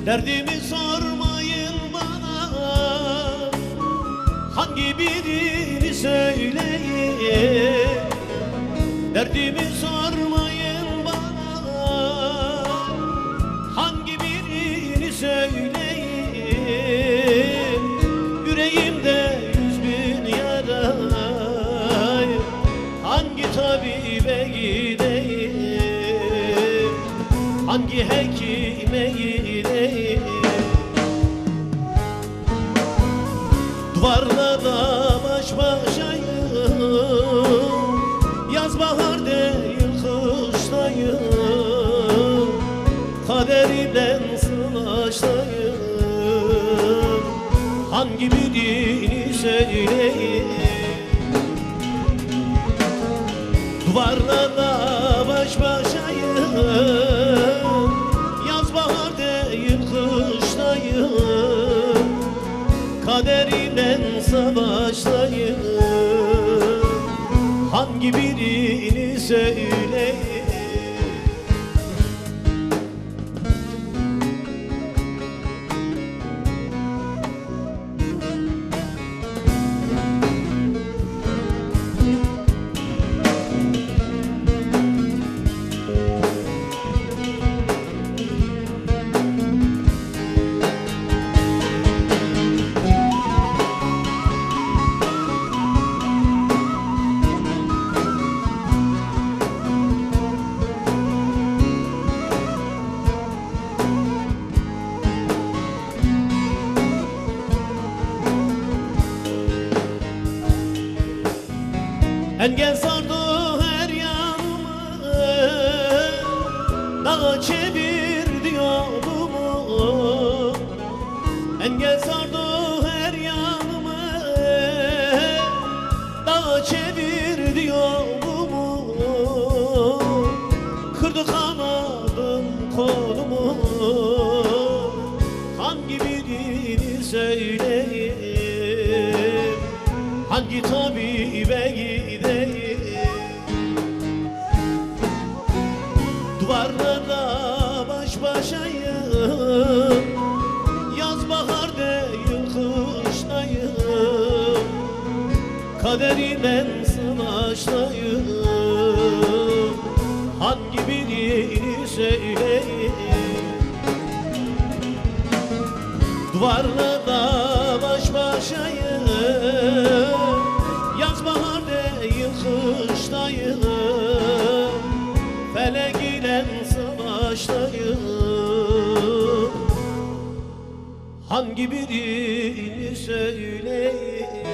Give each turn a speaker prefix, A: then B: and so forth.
A: Derdimi sormayın bana, hangi birini söyleyin. Derdimi sormayın bana, hangi birini söyleyin. Yüreğimde 100.000 yara, hangi tabibe gideyim, hangi hekime gideyim. Duvarlarda baş başayım, yaz bahar değil kıştayım, kaderimden savaştayım, hangi birini söyleyeyim. Duvarlarda baş başayım, yaz bahar değil kıştayım, kaderinden savaştayım, hangi birini söyleyeyim. Engel sardı her yanımı, dağa çevirdi yolumu. Engel sardı her yanımı, dağa çevirdi yolumu. Kırdı kanadım kolumu, hangi birini söyleyeyim, hangi tabibe gideyim. Duvarlarda baş başayım, yaz bahar değil kıştayım, kaderinden savaştayım, hangi birini söyleyeyim. Duvarlarda baş başayım, yaz bahar değil kıştayım, felek ile savaştayım, hangi birini söyleyeyim.